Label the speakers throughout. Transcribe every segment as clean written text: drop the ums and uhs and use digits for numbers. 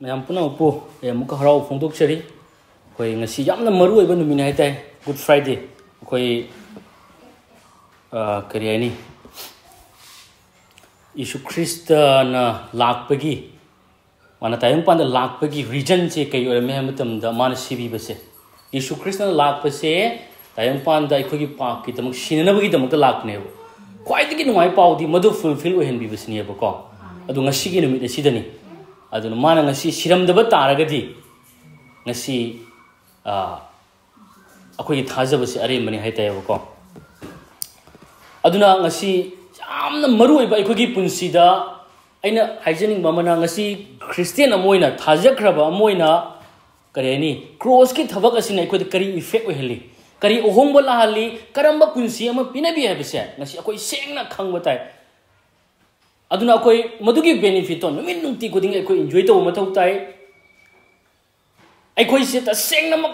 Speaker 1: Mayam puna upo muka harau phongdok chari koi ngasi yamna maru oiba numina haitai Good Friday koi kari ani Yesu Krista na lakpagi mana tayong panda lakpagi region che kai ora me hamatam da mana sibi base Yesu Krista na lakpase tayong panda ikhogi pa ki tamuk sinana bagi tamuk lakne bo kwai digi nuai paudi madu fulfill ohen bi basni ba ko adu ngasi gi numit sidani aduna mana ngasi siramdaba taragadi ngasi akhoi thajabase aremani haitai ba ko aduna ngasi yamna maru oiba ikhogi punsida aina haijening mamana ngasi Christian amoina thajakraba amoina kareni cross ki thabak asina ikhoi kari effect oheli kari ohongba lahali karamba punsi ama pinabi habise ngasi akoi sengna khangba tai aduna akoi madugi benefit on min nungti goding akoi enjoy to mathau tai akoi se ta sengna ma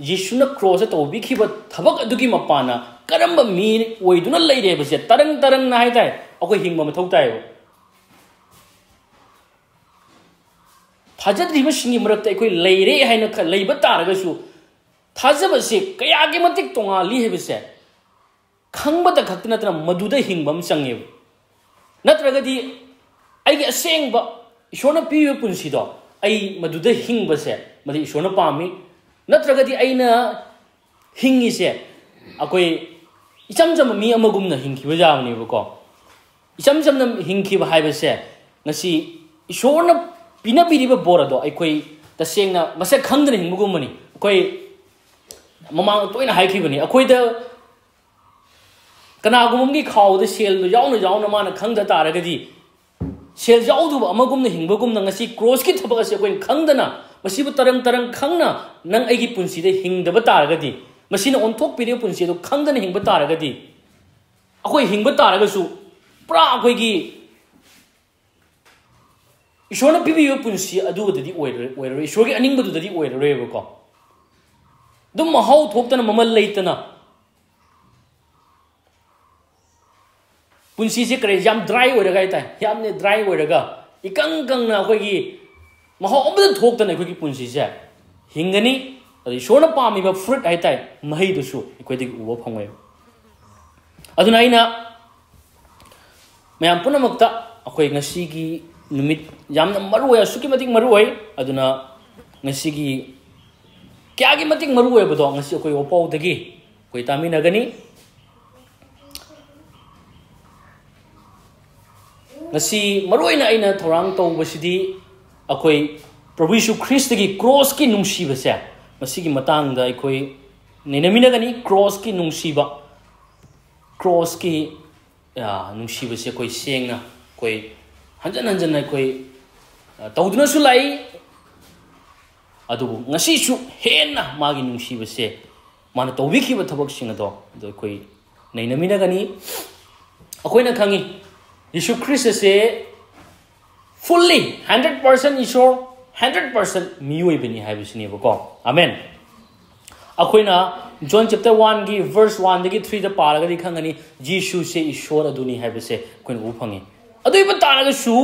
Speaker 1: Yeshuna cross to bi khiba thabak adugi mapana karamba mi oiduna leire habise tarang tarang na hai tai akoi hingma mathau tai thajadriba singi marakta akoi leire haina leiba taragasu thajabase kayagi matik tonga li habise khangba da khakna tana maduda hingbam change natragadi aigi asengba ishona piyu punsido ai maduda hingbase madi ishona pami natragadi aina hingi se akoi ichamjam mi amagumna hingkiba jawni bako ichamjam na hingkiba haibase ngasi ishona pinapiriba borado aikoi tasengna mase khangdana hingmugumani akoi mamang toina haikibani akoi da kanagumgi khawda sel do yauna mana khangda taragadi sel jaudu amagumna hingbagumna ngasi cross ki thabak ase akoi khangdana masibu tarang tarang khangna nang aigi punsi de hingdaba taragadi masina onthok pire punsi do khangdana hingba taragadi akoi hingba taragasu pra akoi gi ishona pibiyo punsi adu dadi oirore ishori aningba du dadi oirore bako dum mahau thoktana mamal leitana punsi se kare jam dry oiraga ita yamne dry oiraga ikang kang na akoi gi mahau amda thoktana akoi gi punsi se hingani adi shona pami ba fruit aitai mahi dusu ikoi dig uwa phangwe aduna ina mayam punamakta akoi ngasi gi numit yamna maruya suki matik maruai aduna ngasi gi kya gi matik maruai bado ngasi akoi opau dagi koi tamina gani ngasi maruai na aina thorang to basidi akoi Prabhu Yesu Christ gi cross ki nungshiba se masigi matang da akoi nenamina gani cross ki nungshiba cross ki nungshiba se koi sengna koi hanjan hanjan na koi tawduna su lai adu ngasi su henna magi nungshiba se mana tawbi ki ba thabak sing ado do koi nenamina gani akoi na khangi Yesu Christ se fully 100% Ishor 100% miyoi bini haibisini bako amen akoina John chapter 1 gi verse 1 dagi 3 da paraga di khangani Jesus se Ishor aduni haibise koin u phangi adui ba taraga su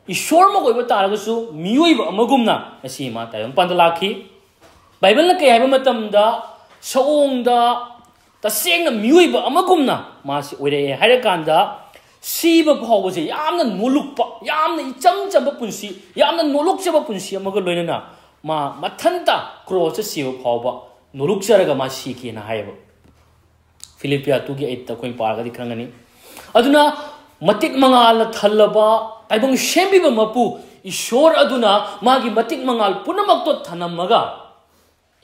Speaker 1: Ishor ma koi ba taraga su miyoi ba amagumna asi ma tayong pandalaki Bible na kay haiba matam da saong da taseng miyoi ba amagumna ma si oire harakanda Siba Pawase, Yamna Nulukpa, Yamna Chamba Punsi, Yamna Nulukchaba Punsi, Magaloina, Matanta, Cross, Siva Pawa, Nuluksaraga Masiki and Haiva. Philippia to get the Queen Parga di Kangani. Aduna, Matik Mangal, Talaba, I bong Shembi Mapu, is sure Aduna, Magi Matik Mangal, Punamato Tanamaga.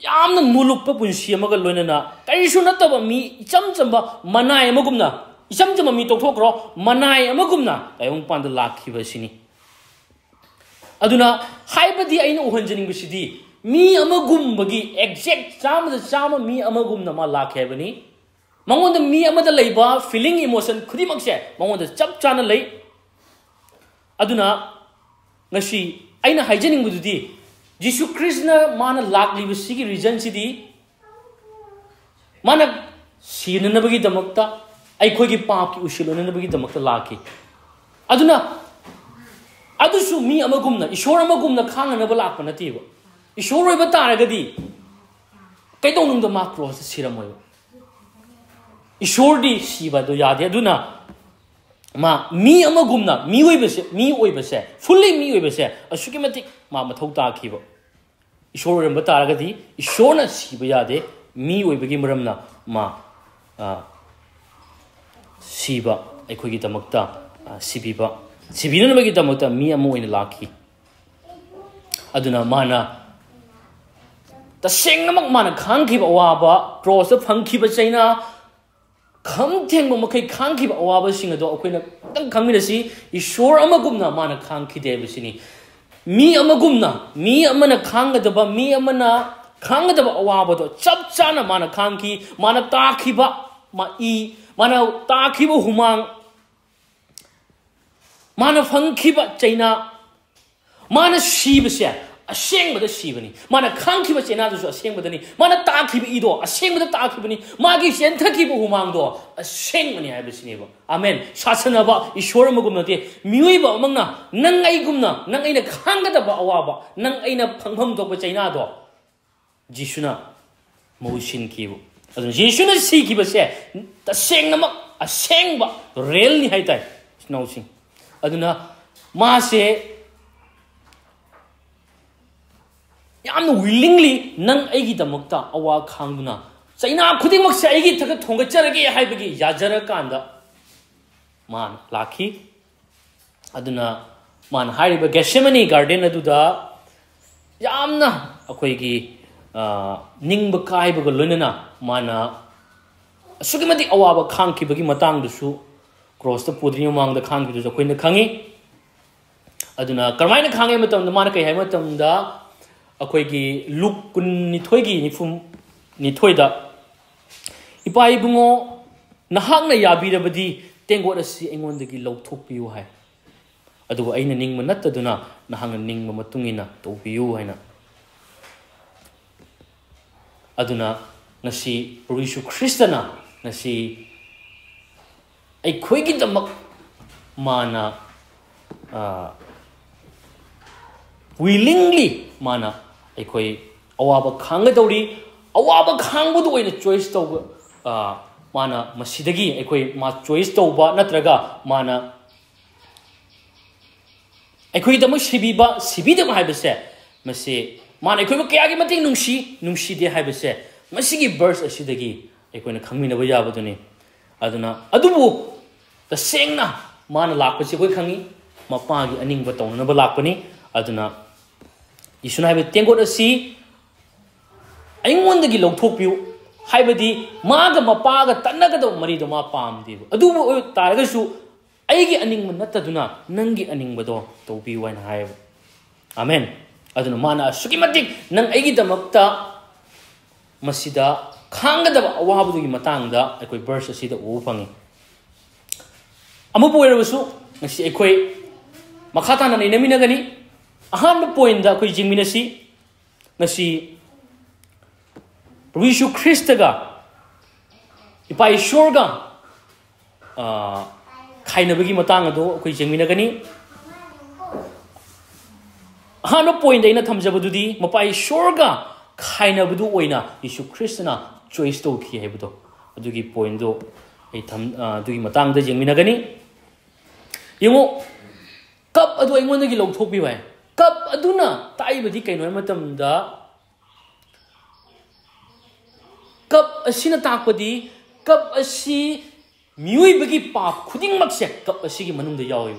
Speaker 1: Yamna Nulukpa Punsi, Magaloina, Kaishunataba me, Chamba, Manai Magumna. Isam mi to thokro manai amagumna tayong pand lakhiba sini aduna haibadi aina uhanjaning bisidi mi amagum bagi exact chama mi amagumna ma lakhebani mangonda mi amada leiba feeling emotion khudimak se mangonda chap chana lei aduna ngasi aina haijaning bududi Jesus Krishna mana lakli bisigi reason sidi mana sinana bagi damakta ไอ้คนที่ปากที่อุชิลนั่นเป็นกิจมักตลาดกี่ aduna अदुसु मी अमगुमना ईश्वर अमगुमना खांगनबा लाकपा नतीबा ईश्वर ओइबा तारगदी कैदौनुंगदा मा cross सिरमोय ईश्वर दी सीबा दो यादे अदुना मा मी अमगुमना मी ओइबसे fully मी ओइबसे असुकी मतिक मा मथौ ताखिबा ईश्वर ओइरंबा तारगदी ईश्वरना सीबा यादे मी ओइबगी मरमना मा सीबा अखोगी दमकता सिबिबा सिबिनबगी दमकता मी Amo ओइना lucky अदुना माना तसेंगमक माना खांखिबा अवाबा cross फंखिबा चैना खमथेंगो मखै खांखिबा अवाबा सिंगदो अखोइना तंग खंगिरसी ईश्वर अमगुमना माना खांखिदेबसिनी मी अमना खांगदबा मी अमना खांगदबा अवाबदो चप चाना माना खांखि माना ताखिबा माना ताखिबा हुमांग माना फंखिबा चैना माना सीबसे असेंबदा सीबनी माना खांखिबा चैनादुसु असेंबदनी माना ताखिबा इदो असेंबदा ताखिबनी मागी सेंथखिबा हुमांगदो असेंबनी हाइबसिनेबा आमेन सासनबा ईश्वर मगुमनते मियोइबा अमंगना नंग आइगुमना नंग आइना खांगदबा अवाबा नंग आइना फंगफम तोपा चैनादो जिसुना मौसिनखिबु अदुन जिसुना सीखिबसे तसेंगनमक असेंबा रेलनी हाइताइ स्नौसिंग अदुना मासे याम विलिंगली नंग आइगी दमकता अवा खांगुना चैना खुदिमक से आइगी थक थोंगचरगे हाइबगी याजर कांदा मान लाखी अदुना मान हाइरिबा गेसेमनी गार्डन अदुदा यामना अखोइगी निंगब काइबग लोनना माना असुगिमति अवाबा खांखिबगी मतंगदुसु क्रॉस द पुद्री मांगद खांखिदुसु अखोइना खंगी अदुना करमाइना खांगे मतमदा माना कई हाइ मतमदा अखोइगी लुक कुनिथोइगी निफुम निथोइदा इपा इबुंगो नहांगना याबिरबदी तेंगोट असि एंगोंदगी लौथोकपियु हाइ अदुबो अइना निंगम नत्तदुना नहांगना निंगम मतुंगिना तौपियु हाइना अदुना नसी प्रभु ख्रिस्टना नसी अखोइगी दमक माना willingly माना अखोइ अवाब खांगदौरी अवाब खांगबदो ओइना चॉइस तौब माना मसिदगी अखोइ मा चॉइस तौबा नत्रगा माना अखोइ दमक सिबिबा सिबिदम हाइबसे मसे माना अखोइ कयागी मतिंग नुंसीदे हाइबसे मसिगी वर्स असिदगी अखोइना खंगमिनबा याबदुनी अदुना अदुबु तसेंगना माना लाकपसि अखोइ खंगी मपागी अनिंगबा तौननबा लाकपनी अदुना इसुना हाइबे तेंगोट असि अइंगोंदगी लौथोकपियु हाइबदी मागा मपागा तन्नगदो मरिदो मा पामदिबो अदुबु तारगसु अइगी अनिंगम नत्तदुना नंगी अनिंगबदो तौपियु हाइना हाइब आमेन अदुना माना सुकिमतिक नंग अइगी दमक्ता मसिदा खांगदबा अवाबदुगी मतांगदा अखोइ वर्स असिदा उ फंगी अमुबु ओइरबसु ngasi अखोइ मखाताना नैनमिनगनी अहान पॉइंट दा अखोइ जिंगमिनसी ngasi प्रभु यीशु ख्रिस्ट का इपा ईश्वर का खाइनबगी मतांग अदो अखोइ जिंगमिनगनी अहान पॉइंट दैना थमजबदुदी मपा ईश्वर का खाइनबदु ओइना यीशु ख्रिस्टना चॉइस तौखि हेबदो अदुगी पॉइंट दो ए थम अदुगी मतांग दा जिंगमिनगनी यंगो कप अदु अइंगोंदगी लौथोकपि बाय कप अदुना ताइबदी कैनो मतमदा कप असिना ताकपदी कप असि मियोइबगी पाप खुदिंगमक्से कप असिगी मनुंगदा यावइ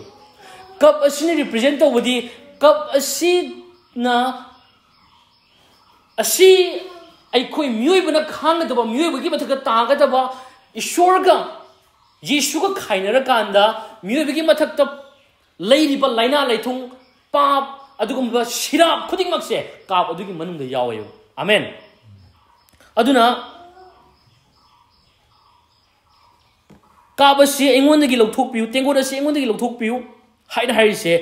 Speaker 1: कप असिना रिप्रेजेंट तौबदी कप असिना असि अइखोइ मियोइबना खांगदबा मियोइबगी मथक तागदबा ईश्वरगा यीशुगा खाइनरकांदा मियोइबगी मथक्ता लैरिबा लाइना लैथुंग पाप अदुगुम्बा सिराप खुदिंगमक्से काप अदुगी मनुंगदा यावइ आमेन अदुना काबसी एंगोंदगी लौथोकपियु तेंगोदसी एंगोंदगी लौथोकपियु हाइना हाइसे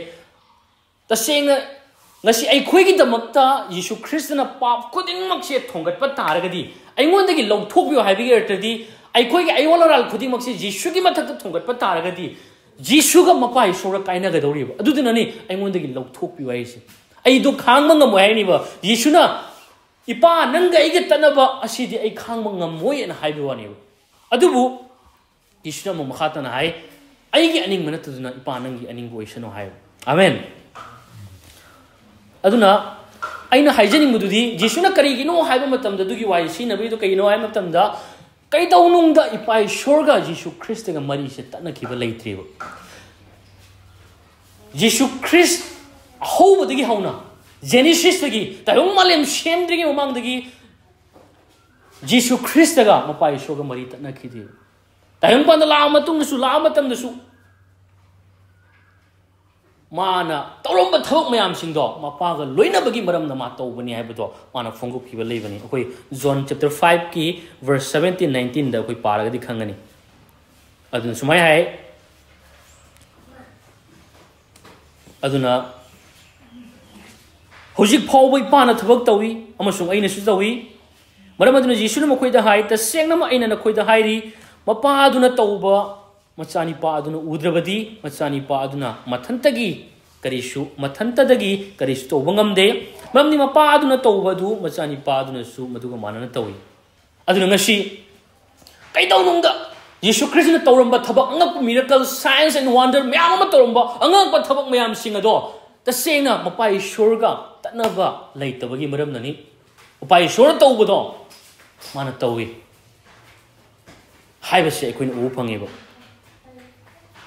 Speaker 1: तसेंगा ngasi अखोइगी दमक्ता यीशु ख्रिस्टना पाप खुदिंगमक्से थोंगटपा तारगदी एंगोंदगी लौथोकपियु हाइबिगी अर्थदि अखोइगी अयोलराल खुदिंगमक्से यीशुगी मथक्ता थोंगटपा तारगदी Jisuga mapa isora kaina ga dori ba adu dinani aingon dagi lauthok pi wai se ai do khang ma ngam hai ni ba Jisuna ipa nanga ige tanaba asidi ai khang ma ngam moi na hai bi wani ba adu bu Jisuna mo makhata na hai ai gi aning mana tuduna ipa nangi aning go isano hai amen aduna aina haijani mududi Jisuna kari gi no hai ba matam da dugi wai si na bi do kai no hai matam da kai tau nung da ipai sorga Jisu Christ ga mari se tanna ki ba leitri ba Jisu Christ ho ba digi hauna Genesis dagi ta hung malem shem digi umang dagi Jisu Christ ga mapai sorga mari tanna ki di ta hung pan la matung su la matam da su mana tawrom ba thok mayam sing do mapa ga loina bagi maram na ma taw bani hai ba do mana phongu ki ba lei bani koi John chapter 5 ki verse 17 19 da koi paraga di khangani adun sumai hai aduna hojik phau bai pa na thabak tawi amasung aina su tawi maram aduna Jisu na koi da hai ta seng na aina na koi da hai ri mapa aduna tawba Machani pa aduna udrabadi machani pa aduna mathantagi karishu mathantadagi karishu to bangam de mamni ma pa aduna to badu machani pa aduna su maduga manana tawi aduna ngasi kai taw nungda Yesu Christ na tawramba thabak ngap miracle signs and wonder myam ma tawramba angak pa thabak myam sing ado ta senga mapai shorga tanaba leitabagi maram nani mapai shor tawbado mana tawi haibase koin u phangeba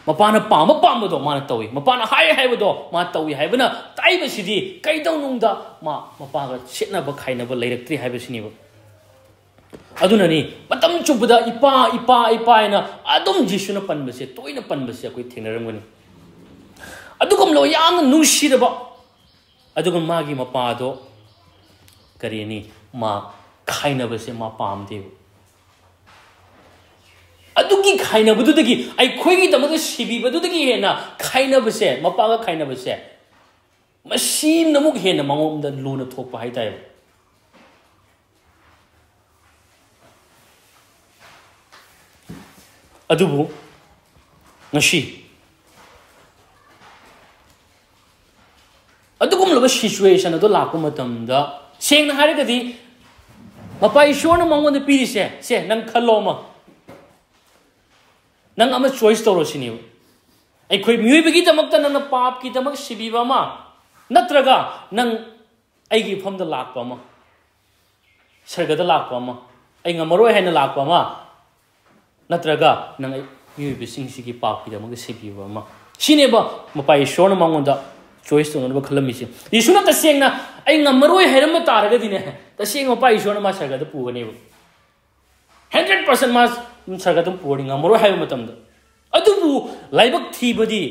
Speaker 1: Mapana pama pama do mana tawi mapana hai hai do ma tawi hai bana tai ba sidi kai dau nung da ma mapa ga setna ba khaina ba leirak tri hai ba sini ba aduna ni matam chubuda ipa ina adum Jisu na pan ba se toina pan ba se koi thengnaram gani adugum lo yang nung shi da ba adugum magi mapa do kari ni ma khaina ba se ma pam de adugi khaina budu dagi ai khoigi damada sibi budu dagi hena khaina base mapaga khaina base machine namuk hena mangom da luna thokpa hai tai adubu ngashi adugum loba situation ado lakpa matam da seng na hare gadi mapai shona mangon da piri se nang khaloma nang ama choice toro sini ai khoi miui bagi tamak ta nang pap ki tamak sibi ba ma natraga nang ai gi pham da lak pa ma sarga da lak pa ma ai ngamaro hai na lak pa ma natraga nang ai miui bi sing si gi pap ki tamak sibi ba ma sine ba mapai shon mangon da choice to no ba khalami si Yesu na ta seng na ai ngamaro hai ram ta ra ga dine ta seng mapai shon ma sarga da pu ga ne 100% mas sargadam puring amoro hay matam da adubu laibak thibadi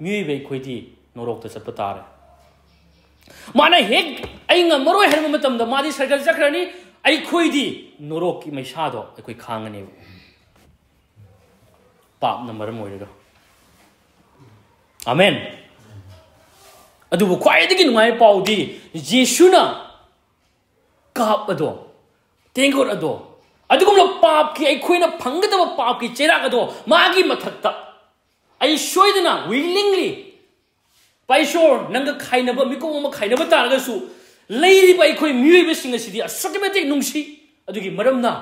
Speaker 1: miwe khoidi norok ta sapatare mana hek ai ngamoro hay matam da madi sargal jakrani ai khoidi norok ki mai sado ai khoi khangani pap number moiraga amen adubu khwai digi ngai paudi Jesuna kap ado tengor ado adugum lo pap ki ai khoina phangda ba pap ki chera ga do magi mathakta ai shoidna willingly by sure nang khaina ba miko ma khaina ba tar ga su leiri ba ai khoi miui ba singa sidi asakematic nungsi adugi maramna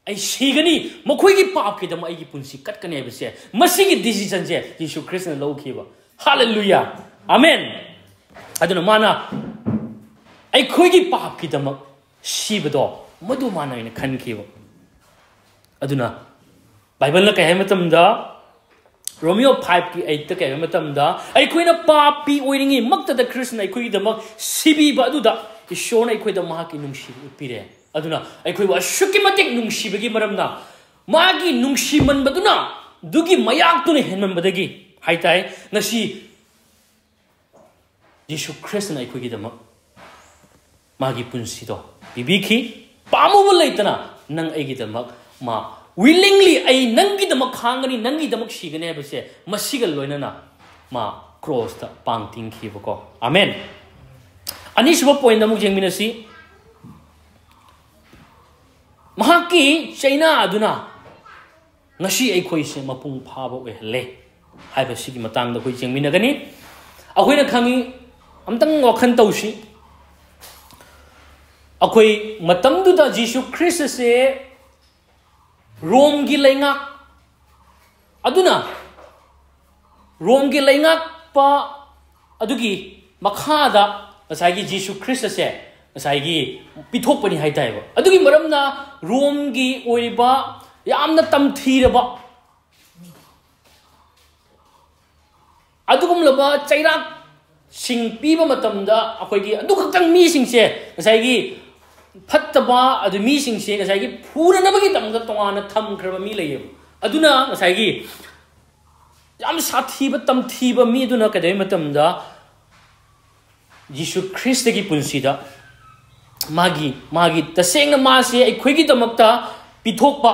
Speaker 1: ai sigani makhoi gi pap ki da mai gi punsi kat kane ba se masi gi decision je Yesu Christ na lo ki ba hallelujah amen aduna mana ai khoi gi pap ki da ma sibado madu mana ina khan kibo aduna bible la kai matam da Romeo 5 ki 8 ta kai matam da ai khoina papi oiringi makta da Krishna ai khoi da mak sibi ba adu da ishona ai khoi da ma ki nungshi upire aduna ai khoi wa shukimatik nungshi bagi maram na magi nungshi man baduna dugi mayak tu ne henman badagi haitai ngasi Yesu Christ ai khoi gi da mak magi punsi do bibiki pamu bulaitana nang aigi damak ma willingly ai nangi damak khangani nangi damak sigane base masigal loinana ma cross ta pangting khibako amen ani suba point namuk jengminasi mahaki China aduna ngasi ai khoi se mapung phaba we le हाइबसिगी मतंग द कोई जेंगमिनगनी अखोइना खंगी अमतंग वखन तौसी अखोई मतंगदुदा जीसु Christ से रोम की लेंगा अदुना रोम की लेंगा पा अदुगी मखादा मसाइगी जीसु ख्रिस्ट से मसाइगी पिथोपनी हाइताइबा अदुगी मरमना रोम की ओइबा यामना तमथीरबा अदुगुमलबा चैरा सिंग पीबा मतमदा अखोइगी अदु खक्तंग मी सिंगसे मसाइगी फत्तबा अदु मी सिंगसे मसाइगी फूरनबगी तमदा तोंगाना थमख्रबा मी लैये अदुना मसाइगी याम साथीबा तमथीबा मी अदुना कदे मतमदा यीशु ख्रिस्ट की पुंसीदा मागी तसेंग मासे अखोइगी दमक्ता पिथोकपा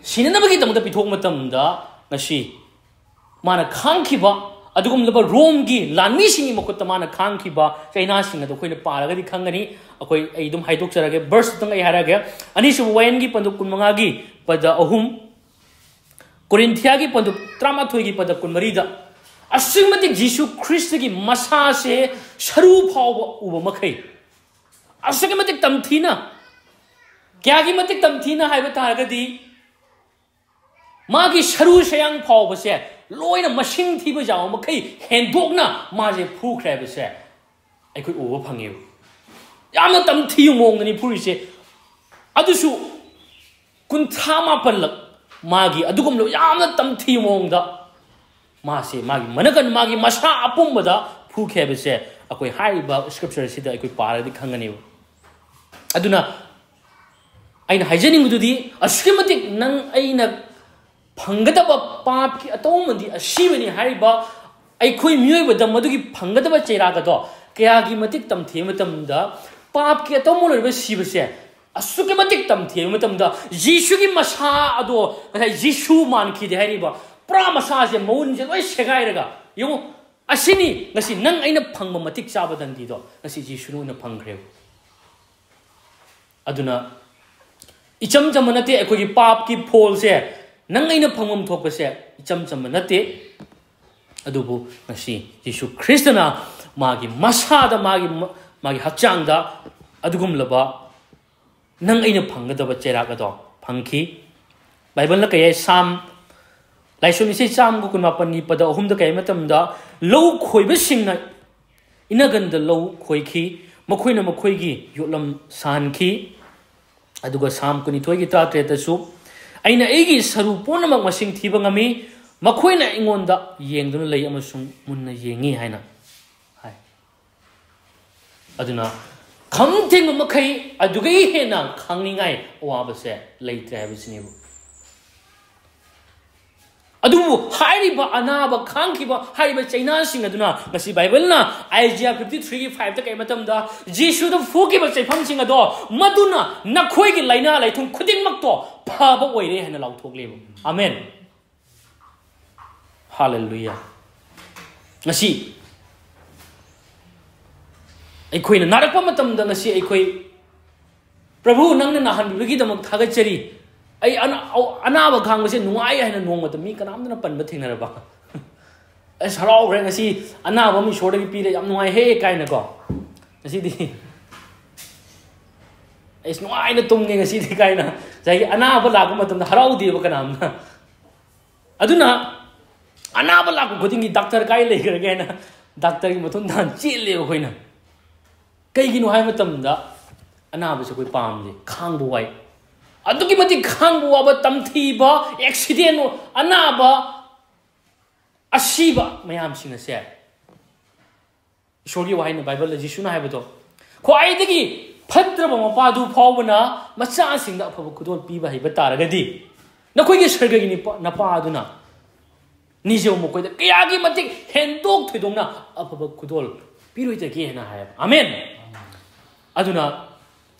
Speaker 1: सिननबगी दमक्ता पिथोक मतमदा नसी माना खांखिबा अदुगुमलबा रोम की लानमी सिंगी मकुत माना खांखिबा चाइना सिंग अदु खोइना पारगदी खंगनी अखोइ आई दुम हाइदोक चरगे वर्स तंग आई हारागे अनिसु वयन की पंदु कुनमंगा की पद अहुम कोरिन्थिया की पंदु 13 की पद 14 दा असिमति जीसु ख्रिस्ट की मसा से सरू फाव उब मखै असके मतिक तमथीना क्या की मतिक तमथीना हाइबा तारगदी मागी सरू सयांग फाव बसे लोइना मसिंग थीब जाव मखै हेंदोकना माजे फुख्रे बसे अखोइ उब फंगे यामना तमथी मोंगनी फुरिसे अदुसु कुंथा मापलक मागी अदुगुमलो यामना तमथी मोंगदा मासे मागी मनगन मागी मसा अपुंबदा फुखे बसे अखोइ हाइबा स्क्रिप्चर सिदा अखोइ पारदि खंगनी अदुना आइना हाइजनिंगदुदी अस्किमतिक नंग आइना फंगदबा पाप की अतोमदी असीबनी हाइबा अखोइ मियोइबदा मदुगी फंगदबा चेरागदो कयागी मतिक तमथे मतमदा पाप की अतोमोलबा सीबसे असुके मतिक तमथे मतमदा यीशु की मसा अदो यीशु मानखि दे हाइबा पुरा मसा से मौन से लोइ सेगाइरगा यंगो असिनी ngasi nang aina phangba matik chaba dandi do ngasi jisunu na phangkhre aduna icham cham manate ekoi pap ki phol se nang aina phangam thokpa se icham cham manate adubu ngasi jisu kristna magi masa da magi hakchang da adugum laba nang aina phangada ba chera ga do phangki bible la kay sam लाइसों इसे चाम को कुनमापनी पद अहुम the कैमतमदा लौ खोइबसिंगना इनगंद लौ खोइखी मखोइना मखोइगी योलम सानखी अदुगा साम कुनिथोइगी तात्रेतसु अइना एगी सरू पोनमक मसिंग थीबा ngami मखोइना इंगोंदा येंगदुना लई अमसुंग मुन्ना येंगी हाइना हाय अदुना खमथिंग मखै अदुगै हेना खांगनिंगाय अवाबसे लैत्रे हाबिसनिबु अदुबु हाइरिबा अनाबा खांखिबा हाइबा China Singh अदुना ngasi bible na Isaiah 53:5 ta kai matamda Jesus da fukiba chaifam sing ado maduna nakhoi gi laina laithung khuding mak to phaba oire hana lauthok lebu amen hallelujah ngasi aikoi na narakpa matamda ngasi aikoi prabhu nangna nahan bigi damak thagachari ai anaba khang se nuai haina nongma ta mi kanamna panba thingnaraba as harau re ngasi anaba mi shorda gi pire yam nuai he kaina ko ngasi di es nuai na tumnge ngasi di kaina jai anaba lagu matam da harau di ba kanamna aduna anaba lagu godingi doctor kai le gerge na doctor gi mathun dan chile hoina kai gi nu hai matam da anaba se koi pam de khang bu wai अदुकी मति खांगबु अब तमथीबा accident अनाबा असीबा मयाम सिंग से ईश्वरी वाहिन Bible जिसुना हाइबदो ख्वाइदगी फत्रबा मपादु फावना मचा सिंग अफब खुदोल पीबा हाइबा तारगदी नखोइगे सर्गगी नपादुना निजे मकोइदा कयागी मति हेंदोक थुदोंना अफब खुदोल पीरोइतगे हेना हाय आमेन अदुना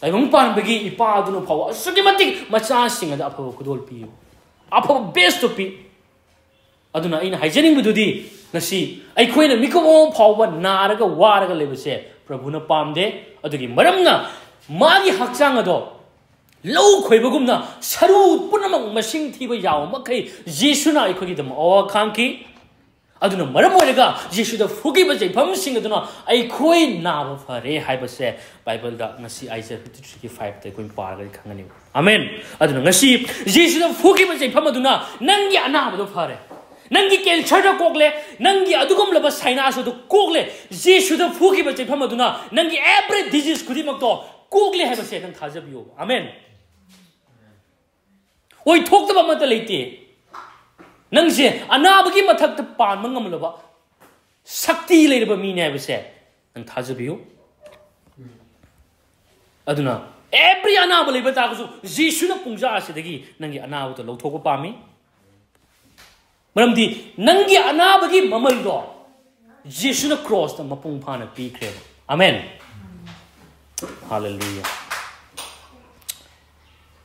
Speaker 1: Aibang pan bagi ipa aduno pawa sugi matik macha singa da apho kudol pi apho best to pi aduna ina hygienic bududi nasi ai khoina mikomo phawa naraga waraga lebese prabhuna pamde adugi maramna magi hakchang ado lau khoibagumna saru punamang masing thiba yaw makai Jesuna ikhogidam awa khamki aduna maram oiraga Jesuda fugiba jaifam sing aduna aikhoi naba fare haibase Bible da ngasi Isaiah 53:5 ta koi paraga khangani amen aduna ngasi Jesuda fugiba jaifam aduna nangi anaba do fare nangi cancer da kokle nangi adugum laba sinus do kokle Jesuda fugiba jaifam aduna nangi every disease kudimak to kokle haibase nang thajabiyo amen oi thokta ba mata leite nangse anabagi mathak ta pan mangam laba sakti leirba mi ne base nang thajabiyo aduna every anaba leiba ta ku Jesu na pungja asidagi nangi anaba to lawthokpa pami maramdi nangi anabagi mamal do Jesu na cross ta mapung phana pi kre amen hallelujah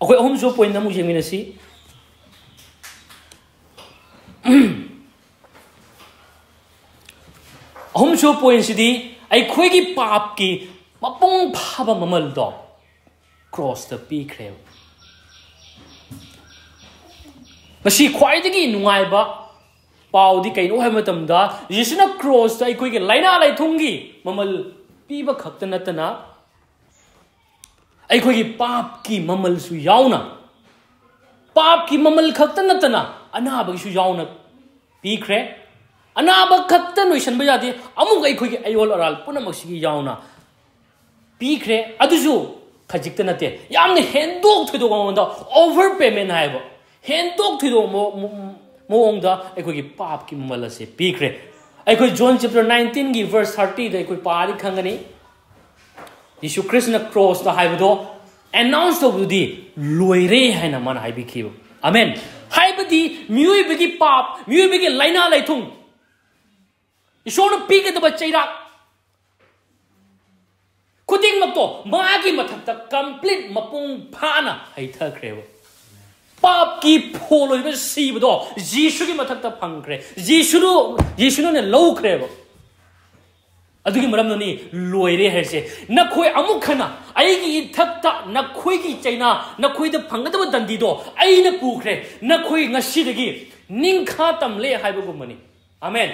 Speaker 1: okay hom jo point na mu jemina si hom jo point si di ai khoi gi pap ki mapung phaba mamal do cross the pi kre masi khwai dagi nungai ba pau di kai no ha matam da Jesu na cross ta ai khoi gi laina lai thungi mamal pi ba khakta natana ai khoi gi pap ki mamal su yauna pap ki mamal khakta natana anaba gi su yauna pi kre anaba khakta noisan ba yadi amuk ai khoi gi ayol oral punamak si gi yauna pi kre aduju khajikta nate yamne hendok thodo gongda over payment haiba hendok thodo mo ongda ai khoi gi pap ki mamal ase pi kre ai khoi John chapter 19 gi verse 30 da ai khoi pari khangani Yeshu Krishna cross the haibado announced of the loire haina man haibi khibo amen haibadi miui bigi pap miui bigi laina laitung ishona pike da bachaira kuding makto magi mathakta complete mapung phana haitha krebo pap ki pholo be sibado Jesu ki mathakta phangkre Jesu ne low krebo adugi maram no ni loire haise na khoi amuk khana ai gi thakta na khoi gi chaina na khoi da phangada ba dandi do ai na pukhre na khoi ngasi dagi ningkha tamle haiba gumani amen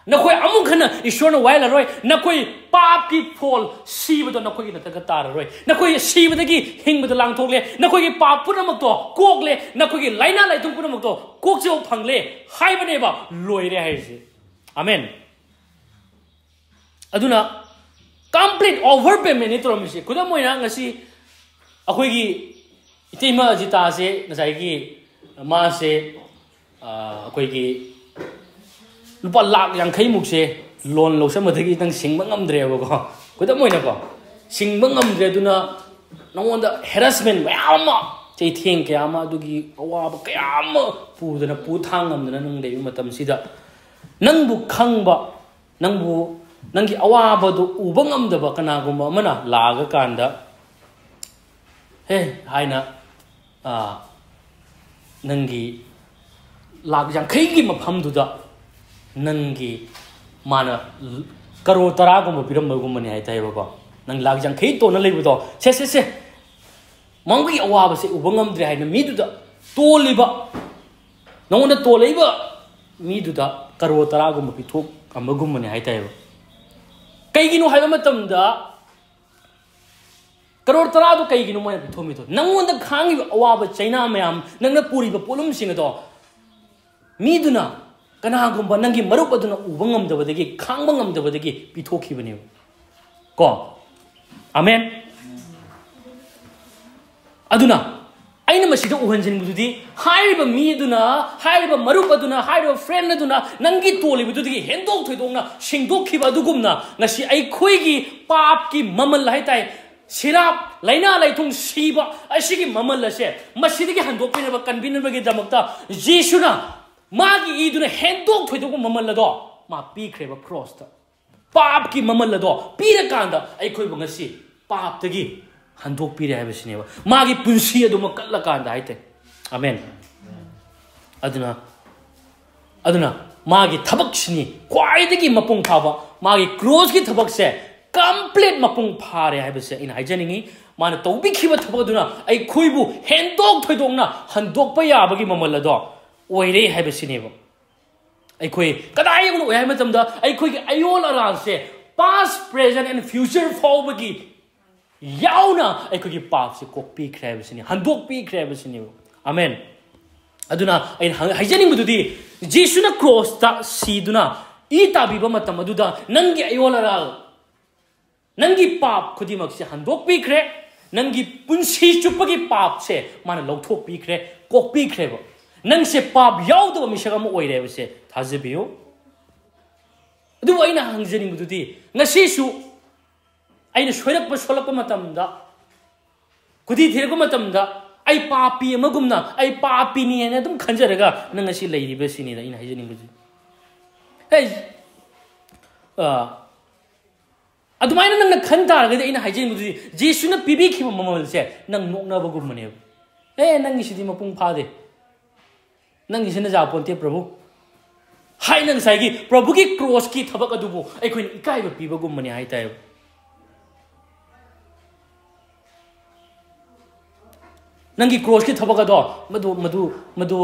Speaker 1: na khoi amuk khana ishona waila roi na khoi pap ki phol sibado na khoi gi na ta tar roi na khoi sibadagi hingbada lang thokle na khoi gi pap punamak to kokle na khoi gi laina laitung punamak to kokjo phangle haiba ne ba loire haise amen aduna complete overpayment itro mi se kuda moina ngasi akhoi gi itima jita se ngasai gi ma se akhoi gi lupa lak yang khai muk se loan lo sam madagi tang singba ngamdre ba ko kuda moina ko singba ngamdre duna nongonda harassment mayama chei theng ke ama dugi awa ba kayama pudana pu thang ngamdana nang dei matam sida nangbu khangba nangbu nangi awabadu ubangamdaba kanagumba mana laga kanda he haina nangi lag yang khaigi maphamduda nangi mana karo taragumba biramagumani haitai baba nang lag yang khai to na leibudo se mangi awaba se ubangamdre haina miduda toliba nongonda toleiba miduda karo taragumba pithok amagumani haitai baba kaigino haiba matamda karor tarado kaigino moy bithomi to nangonda khangi awaba chaina mayam nangna puri ba polum singado miduna kana gumba nangi marup aduna ubangam dabadagi khangbangam dabadagi bithoki bani ko amen aduna aina masida uhanjin bududi haiba miduna haiba marubaduna haiba friend aduna nangi toli bududi hendok thoidongna singdok khiba dugumna ngasi ai khoigi pap ki mamal haitai sirap laina laitung siba asigi mamal ase masidigi handok pina ba convenient bagi damakta Jesuna magi iduna hendok thoidong mamal lado ma pi khreba cross ta pap ki mamal lado pira kanda ai khoi bangasi pap tagi handok pire hai basineba magi punsi aduma kalla kanda haite amen aduna magi thabak sini kwai dagi mapung khaba magi cross ki thabak se complete mapung phare haibase in haijaningi mana tobi khiba thabaduna ai khoibu hendok thoidongna handok pa yabagi mamal ado oire haibasinebo ai khoi kadai un oya matamda ai khoi ayol aran se past present and future fawbagi yauna ai khoi pap se kokpi khrebasini handok pi khrebasini amen aduna ai haijaning bududi jisuna cross ta siduna I tabi ba matam aduda nangi ayol aral nangi pap khudimak se handok pi khre nangi punsi chupagi pap se mana lokthok pi khre kok pi khreba nang se pap yaw do mi sagam oire se thajibiyo adu aina hangjani bududi ngasi su aina soirak pa solak pa matam da kudi thirgo matam da ai papi amagumna ai papi ni ene dum khanjaraga nang ngasi leiri ba sini da ina hajani bududi hey adumai nang khanta ga ina hajin bududi jesu na pibi khiba mamal se nang nokna bagum mane nang isidi mapung phade nang isina ja ponte prabhu hai nang sai gi prabhu ki cross ki thabak adubu ai khoin ikai ba piba gum mane hai tai nang gi cross ki thabak ado madu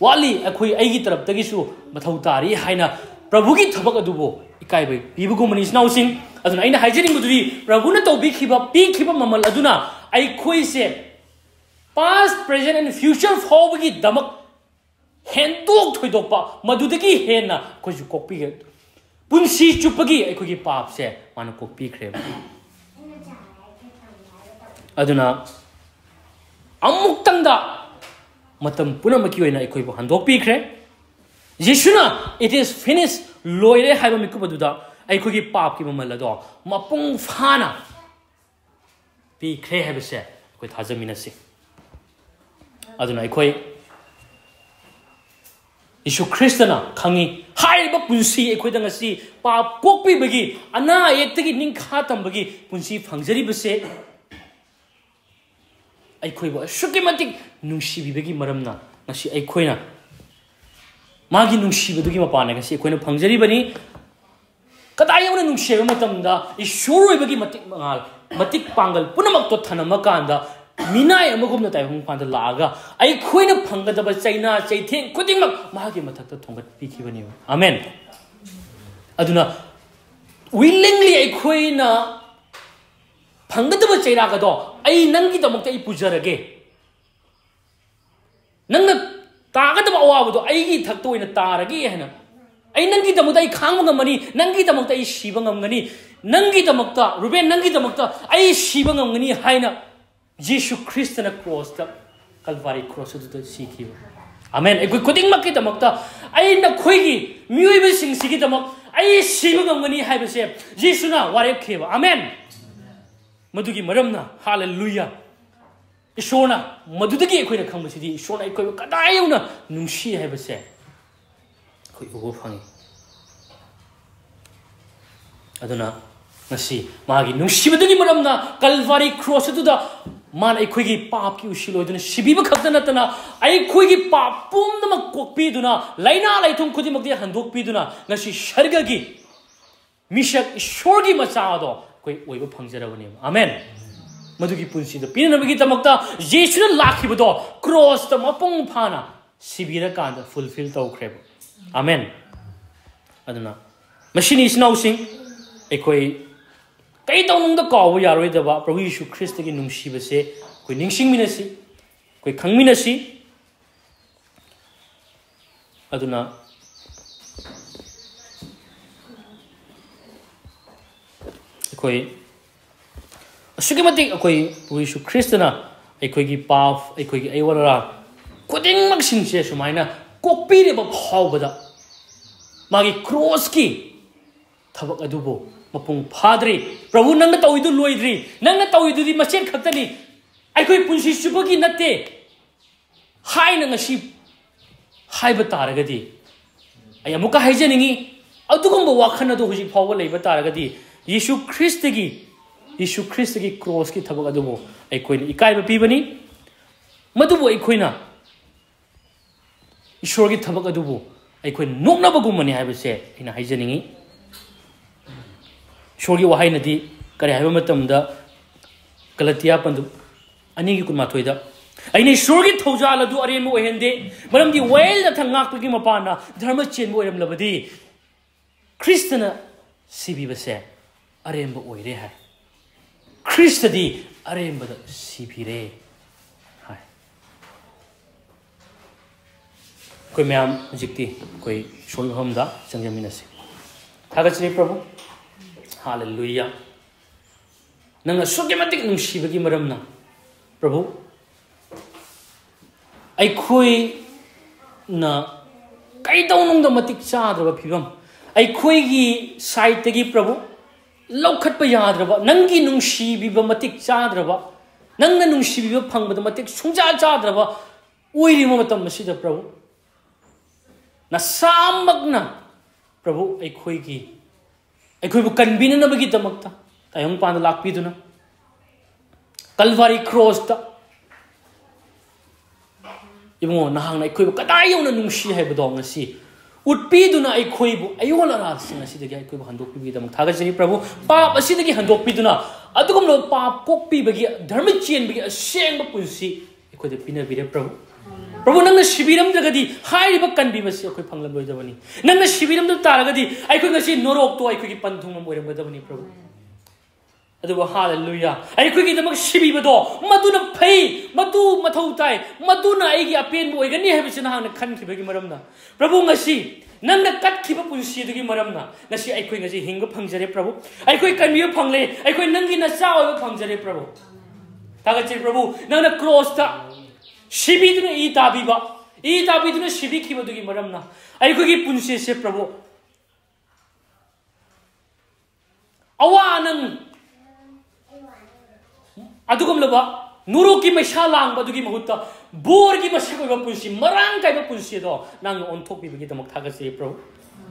Speaker 1: wali akhoi ai gi tarap tagi su mathau tari haina prabhu ki thabak adubu ikai ba piba gum mane snau sing aduna ina haijaring buduri prabhu na tobi khiba pi khiba mamal aduna ai khoi se past present and future fawbagi damak hendok thoidok pa madudagi hena khoju kokpi ge punsi chupagi ai khogi pap se mana kokpi khre aduna amuk tangda matam punamaki oina ai khoi bo handok pi khre yeshuna it is finished loire haiba mikubaduda ai khogi pap ki mamal ado mapung phana pi khre habse koi thajamina si aduna ai khoi Isu Kristana khangi haiba punsi ai khoi dangasi pap kokpi bagi ana yektagi ning khatam bagi punsi phangjari base ai khoi ba shukimatik nungsibi bagi maramna ngasi ai khoina magi nungsibi dugi mapana ngasi khoina phangjari bani kadai yamna nungsiba matamda isuru bagi matik mangal matik pangal punamak to thanama kanda minai amagumna taibung panda laga ai khoina phangadaba chaina chaitheng kudingmak magi mathakta thongat pikhibani amen aduna willingly ai khoina phangadaba chaira ga do ai nangi damakta ai pujarage nangna tagadaba awabado ai gi thakto ina tarage hena ai nangi damakta ai khangma ngamani nangi damakta ai shiba ngamgani nangi damakta ruben nangi damakta ai shiba ngamgani haina Jesus Christ na cross ta Calvary cross to sikhi amen ai kuding makki damakta ai na khoigi mioi ba sing sigi damak ai shiba ngamgani haiba se Jesus na warep kheba amen madugi maramna hallelujah ishona madudagi khoina khambasidi ishona ai khoi kadayuna nungshi haiba se khoi ugo phangi aduna ngasi magi nungshibadagi maramna Calvary cross to da man ai khoigi pap ki ushiloduna shibiba khakna tana ai khoigi pap pumna kokpi duna laina laithung khudi makdi handok pi duna ngasi sharga gi mishak ishorgi machado koi oiba phangjarabani amen madugi punsi da pinanabagi tamakta yeshuna lakhibodo cross ta mapung phana sibira kanda fulfill tawkhreb amen aduna machine is now sing ekoi kai tawnung da kaw yaroi da ba prabhu yeshu christ gi nungsiba se koi ningsing minasi koi khangminasi aduna koi asugimati koi prabhu yeshu christ na ekoi gi path ekoi gi aiwara kuding maksing se sumaina kokpi re ba phawbada magi cross ki thabak adubo mapung phadri prabhu nang na tawidu loidri nang na tawidu di machen khaktani ai khoi punsi chupagi natte hai na ngasi hai ba taragadi ai amuka haijaningi adugumba wakhana do huji phawba leiba taragadi yeshu christ gi cross ki thabak adubo ai khoina ikai ba pibani madubo ai khoina ishwar gi thabak adubo ai khoi nokna bagumani haibase ina haijaningi ꯏꯁꯣꯔꯒꯤ ꯋꯥꯍꯩꯅꯗꯤ ꯀꯔꯤ ꯍꯥꯏꯕ ꯃꯇꯝꯗ ꯒꯂꯇꯤꯌꯥ ꯄꯟꯗꯨ 2:28ꯗ ꯑꯩꯅ ꯏꯁꯣꯔꯒꯤ ꯊꯧꯖꯥꯜ ꯑꯗꯨ ꯑꯔꯦꯝꯕ ꯑꯣꯏꯍꯟꯗꯦ ꯃꯔꯝꯗꯤ ꯋꯥꯌꯦꯜꯗ ꯊꯪꯉꯥꯛꯄꯒꯤ ꯃꯄꯥꯟꯅ ꯙꯔꯃ ꯆꯦꯟꯕ ꯑꯣꯏꯔꯝꯂꯕꯗꯤ ꯈ꯭ꯔꯤꯁꯇꯅ ꯁꯤꯕꯤꯕꯁꯦ ꯑꯔꯦꯝꯕ ꯑꯣꯏꯔꯦ ꯍꯥꯏ ꯈ꯭ꯔꯤꯁꯇꯗꯤ ꯑꯔꯦꯝꯕꯗ ꯁꯤꯕꯤꯔꯦ ꯍꯥꯏ ꯑꯩꯈꯣꯏ ꯃꯌꯥꯝ ꯍꯧꯖꯤꯛꯇꯤ ꯑꯩꯈꯣꯏ ꯏꯁꯣꯔꯒꯤ ꯃꯐꯝꯗ ꯆꯪꯖꯃꯤꯟꯅꯁꯤ ꯊꯥꯒꯠꯆꯔꯤ ꯄ꯭ꯔꯚꯨ ꯍꯥꯂꯦꯂꯨꯌꯥ ꯅꯪꯅ ꯑꯁꯨꯛꯀꯤ ꯃꯇꯤꯛ ꯅꯨꯡꯁꯤꯕꯒꯤ ꯃꯔꯝꯅ ꯄ꯭ꯔꯚꯨ ꯑꯩꯈꯣꯏꯅ ꯀꯩꯗꯧꯅꯨꯡꯗ ꯃꯇꯤꯛ ꯆꯥꯗ꯭ꯔꯕ ꯐꯤꯕꯝ ꯑꯩꯈꯣꯏꯒꯤ ꯁꯥꯏꯠꯇꯒꯤ ꯄ꯭ꯔꯚꯨ ꯂꯧꯈꯠꯄ ꯌꯥꯗ꯭ꯔꯕ ꯅꯪꯒꯤ ꯅꯨꯡꯁꯤꯕꯤꯕ ꯃꯇꯤꯛ ꯆꯥꯗ꯭ꯔꯕ ꯅꯪꯅ ꯅꯨꯡꯁꯤꯕꯤꯕ ꯐꯪꯕꯗ ꯃꯇꯤꯛ ꯁꯨꯡꯆꯥ ꯆꯥꯗ꯭ꯔꯕ ꯑꯣꯏꯔꯤꯕ ꯃꯇꯝ ꯑꯁꯤꯗ ꯄ꯭ꯔꯚꯨ ꯅꯁꯥꯃꯛꯅ ꯄ꯭ꯔꯚꯨ ꯑꯩꯈꯣꯏꯕꯨ ꯀꯟꯕꯤꯅꯅꯕꯒꯤꯗꯃꯛꯇ ꯇꯥꯏꯕꯪꯄꯥꯟꯗ ꯂꯥꯛꯄꯤꯗꯨꯅ ꯀꯜꯚꯥꯔꯤ ꯀ꯭ꯔꯣꯁꯇ इबुंगो नहांगना अखोइबु कदाय यौना नुंगसी हाइबदो ngasi utpiduna अखोइबु अयोला रासिंग असिदगी अखोइबु हंदोकपिबिदम थागजरि प्रभु पाप असिदगी हंदोकपिदुना अदुगुमलो पाप कोकपिबगी धर्म चेनबगी असेंग पुंसी अखोइदे पिनबिरे प्रभु प्रभु नंगना शिबिरम जगदी हाइरिबा कनबिबसी अखोइ फंगलम लोइदबनी नंगना शिबिरम द तारगदी अखोइ ngasi नोरोक तो अखोइगी पंथुंगम ओइरमगदबनी प्रभु अदुबो हालेलुया अखोइगी दमक शिबिबदो मदुना फै मदु मथौ ताइ मदुना आइगी अपेनबो ओइगनी हाइबसिना हांना खनखिबगी मरमना प्रभु ngasi नंगना कटखिबा पुंसीदगी मरमना ngasi अखोइ ngasi हिंग फंगजरे प्रभु अखोइ कनबियो फंगले अखोइ नंगी नचा ओइबो फंगजरे प्रभु तागचे प्रभु नंगना क्रॉसता शिबिदुना इ ताबिदुना शिबिखिबदुगी मरमना अखोइगी पुंसीसे प्रभु अवानंग अदुगुमलबा नुरोकी मैसा लांगबदुगी महुत्ता बोरगी मसकोइबा पुंसी मरांग काइबा पुंसीदो नांग ओनथोकबिबगी दमक थागसे प्रभु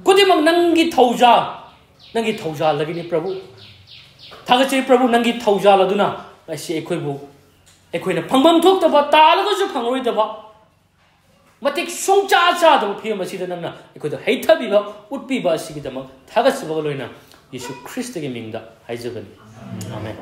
Speaker 1: कुदिमक नंगी थौजा लगिनी प्रभु थागसे प्रभु नंगी थौजा लदुना असी अखोइना फंगबम थोक्तबा तालगसु फंगरोइदबा मतिक सोंचा चादबा फियम असिदा नंगना अखोइदा हैथबिबा उटपिबा असिगी दमक थागसबा लोइना यीशु ख्रिस्टगी मिंगदा हाइजबनी आमेन